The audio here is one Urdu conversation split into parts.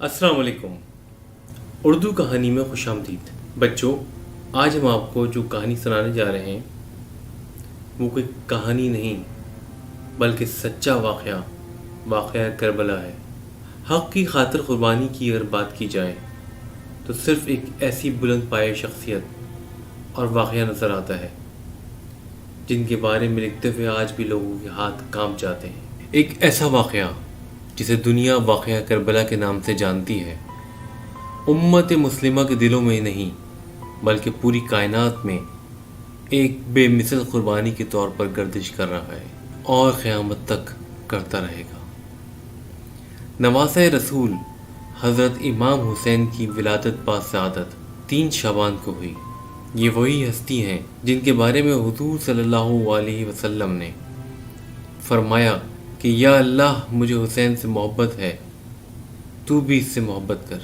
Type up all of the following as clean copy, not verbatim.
السلام علیکم۔ اردو کہانی میں خوش آمدید۔ بچوں، آج ہم آپ کو جو کہانی سنانے جا رہے ہیں وہ کوئی کہانی نہیں بلکہ سچا واقعہ کربلا ہے۔ حق کی خاطر قربانی کی اگر بات کی جائے تو صرف ایک ایسی بلند پایہ شخصیت اور واقعہ نظر آتا ہے جن کے بارے میں لکھتے ہوئے آج بھی لوگوں کے ہاتھ کانپ جاتے ہیں۔ ایک ایسا واقعہ جسے دنیا واقعہ کربلا کے نام سے جانتی ہے، امت مسلمہ کے دلوں میں نہیں بلکہ پوری کائنات میں ایک بے مثل قربانی کے طور پر گردش کر رہا ہے اور قیامت تک کرتا رہے گا۔ نواسۂ رسول حضرت امام حسین کی ولادت با سعادت 3 شعبان کو ہوئی۔ یہ وہی ہستی ہیں جن کے بارے میں حضور صلی اللہ علیہ وسلم نے فرمایا کہ یا اللہ مجھے حسین سے محبت ہے، تو بھی اس سے محبت کر۔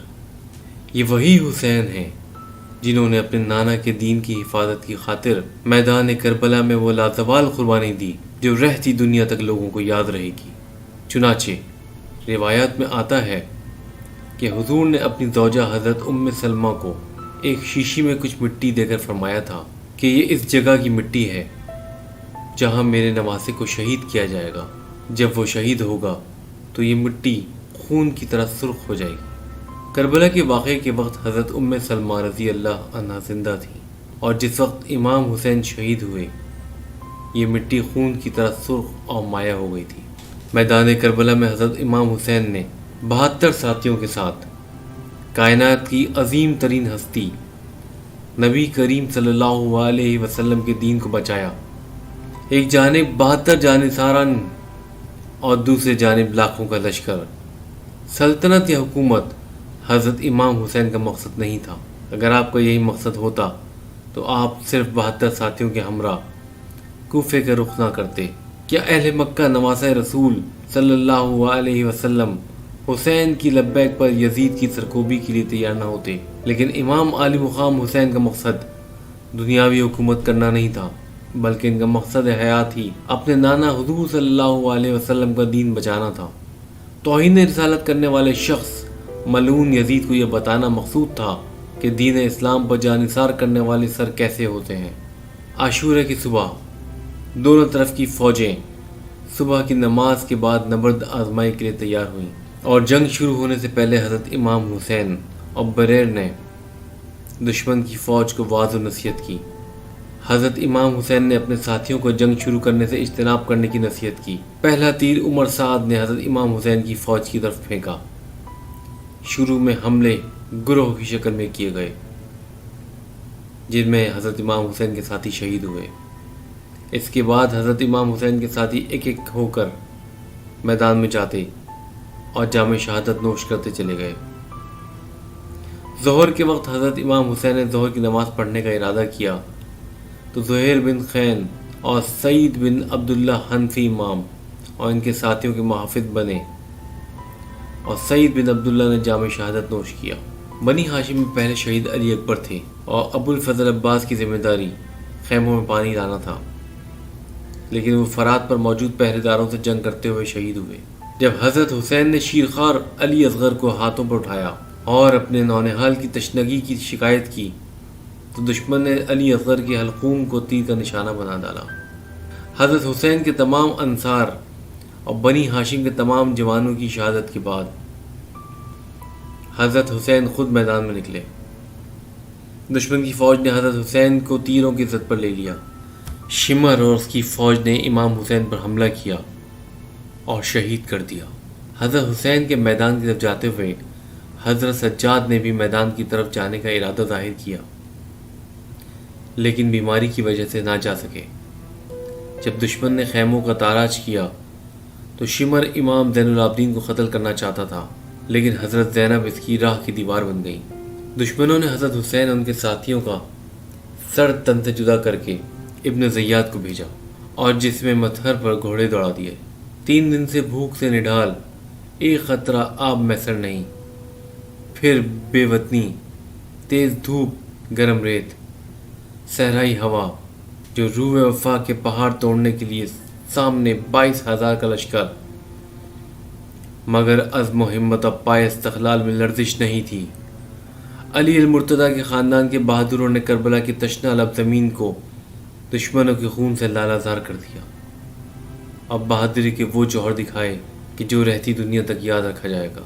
یہ وہی حسین ہیں جنہوں نے اپنے نانا کے دین کی حفاظت کی خاطر میدان کربلا میں وہ لازوال قربانی دی جو رہتی دنیا تک لوگوں کو یاد رہے گی۔ چنانچہ روایات میں آتا ہے کہ حضور نے اپنی زوجہ حضرت ام سلمہ کو ایک شیشی میں کچھ مٹی دے کر فرمایا تھا کہ یہ اس جگہ کی مٹی ہے جہاں میرے نواسے کو شہید کیا جائے گا۔ جب وہ شہید ہوگا تو یہ مٹی خون کی طرح سرخ ہو جائے گی۔ کربلا کے واقعے کے وقت حضرت ام سلمہ رضی اللہ عنہا زندہ تھی اور جس وقت امام حسین شہید ہوئے یہ مٹی خون کی طرح سرخ اور مائع ہو گئی تھی۔ میدان کربلا میں حضرت امام حسین نے 72 ساتھیوں کے ساتھ کائنات کی عظیم ترین ہستی نبی کریم صلی اللہ علیہ وسلم کے دین کو بچایا۔ ایک جانب 72 جانصاران اور دوسرے جانب لاکھوں کا لشکر۔ سلطنت یا حکومت حضرت امام حسین کا مقصد نہیں تھا۔ اگر آپ کا یہی مقصد ہوتا تو آپ صرف 72 ساتھیوں کے ہمراہ کوفے کا رخ نہ کرتے۔ کیا اہل مکہ نواسۂ رسول صلی اللہ علیہ وسلم حسین کی لبیک پر یزید کی سرکوبی کے لیے تیار نہ ہوتے؟ لیکن امام عالی مقام حسین کا مقصد دنیاوی حکومت کرنا نہیں تھا بلکہ ان کا مقصد حیات ہی اپنے نانا حضور صلی اللہ علیہ وسلم کا دین بچانا تھا۔ توہین رسالت کرنے والے شخص ملعون یزید کو یہ بتانا مقصود تھا کہ دین اسلام پر جانثار کرنے والے سر کیسے ہوتے ہیں۔ عاشورہ کی صبح دونوں طرف کی فوجیں صبح کی نماز کے بعد نبرد آزمائی کے لیے تیار ہوئیں اور جنگ شروع ہونے سے پہلے حضرت امام حسین اور بریر نے دشمن کی فوج کو واضح نصیحت کی۔ حضرت امام حسین نے اپنے ساتھیوں کو جنگ شروع کرنے سے اجتناب کرنے کی نصیحت کی۔ پہلا تیر عمر سعد نے حضرت امام حسین کی فوج کی طرف پھینکا۔ شروع میں حملے گروہ کی شکل میں کیے گئے جن میں حضرت امام حسین کے ساتھی شہید ہوئے۔ اس کے بعد حضرت امام حسین کے ساتھی ایک ایک ہو کر میدان میں جاتے اور جام شہادت نوش کرتے چلے گئے۔ ظہر کے وقت حضرت امام حسین نے ظہر کی نماز پڑھنے کا ارادہ کیا تو زہیر بن خین اور سعید بن عبداللہ حنفی امام اور ان کے ساتھیوں کے محافظ بنے اور سعید بن عبداللہ نے جام شہادت نوش کیا۔ بنی ہاشم میں پہلے شہید علی اکبر تھے اور ابو الفضل عباس کی ذمہ داری خیموں میں پانی لانا تھا، لیکن وہ فرات پر موجود پہرے داروں سے جنگ کرتے ہوئے شہید ہوئے۔ جب حضرت حسین نے شیرخوار علی اصغر کو ہاتھوں پر اٹھایا اور اپنے نونہال کی تشنگی کی شکایت کی تو دشمن نے علی اصغر کے حلقوم کو تیر کا نشانہ بنا ڈالا۔ حضرت حسین کے تمام انصار اور بنی ہاشم کے تمام جوانوں کی شہادت کے بعد حضرت حسین خود میدان میں نکلے۔ دشمن کی فوج نے حضرت حسین کو تیروں کی زد پر لے لیا۔ شمر اور اس کی فوج نے امام حسین پر حملہ کیا اور شہید کر دیا۔ حضرت حسین کے میدان کی طرف جاتے ہوئے حضرت سجاد نے بھی میدان کی طرف جانے کا ارادہ ظاہر کیا لیکن بیماری کی وجہ سے نہ جا سکے۔ جب دشمن نے خیموں کا تاراج کیا تو شمر امام زین العابدین کو قتل کرنا چاہتا تھا لیکن حضرت زینب اس کی راہ کی دیوار بن گئی۔ دشمنوں نے حضرت حسین اور ان کے ساتھیوں کا سر تن سے جدا کر کے ابن زیاد کو بھیجا اور جس میں متھر پر گھوڑے دوڑا دیے۔ 3 دن سے بھوک سے نڈھال، ایک قطرہ آب میسر نہیں، پھر بے وطنی، تیز دھوپ، گرم ریت، صحرائی ہوا جو روح وفا کے پہاڑ توڑنے کے لیے سامنے 22,000 کا لشکر مگر عزم و ہمت اب پائے استقلال میں لرزش نہیں تھی۔ علی المرتضیٰ کے خاندان کے بہادروں نے کربلا کی تشنہ لب زمین کو دشمنوں کے خون سے لالہ زار کر دیا۔ اب بہادری کے وہ جوہر دکھائے کہ جو رہتی دنیا تک یاد رکھا جائے گا،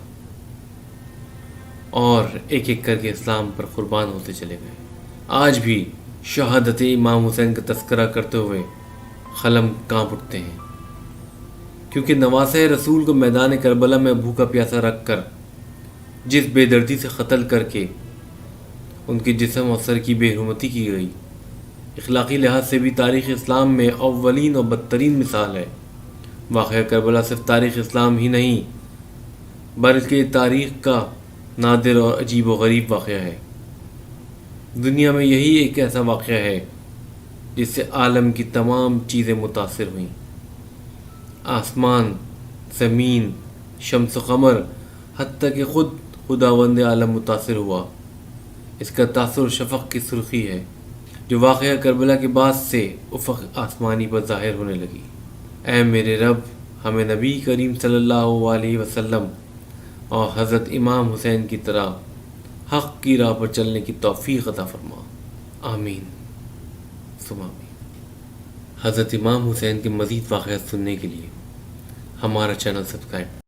اور ایک ایک کر کے اسلام پر قربان ہوتے چلے گئے۔ آج بھی شہادت امام حسین کا تذکرہ کرتے ہوئے قلم کانپ اٹھتے ہیں، کیونکہ نواسۂ رسول کو میدان کربلا میں بھوکا پیاسا رکھ کر جس بے دردی سے قتل کر کے ان کے جسم اور سر کی بے حرمتی کی گئی، اخلاقی لحاظ سے بھی تاریخ اسلام میں اولین اور بدترین مثال ہے۔ واقعہ کربلا صرف تاریخ اسلام ہی نہیں بلکہ تاریخ کا نادر اور عجیب و غریب واقعہ ہے۔ دنیا میں یہی ایک ایسا واقعہ ہے جس سے عالم کی تمام چیزیں متاثر ہوئیں۔ آسمان، زمین، شمس و قمر، حتیٰ کہ خود خداوند عالم متاثر ہوا۔ اس کا تاثر شفق کی سرخی ہے جو واقعہ کربلا کے بعد سے افق آسمانی پر ظاہر ہونے لگی۔ اے میرے رب، ہمیں نبی کریم صلی اللہ علیہ وسلم اور حضرت امام حسین کی طرح حق کی راہ پر چلنے کی توفیق عطا فرما، آمین ثم آمین۔ حضرت امام حسین کے مزید واقعات سننے کے لیے ہمارا چینل سبسکرائب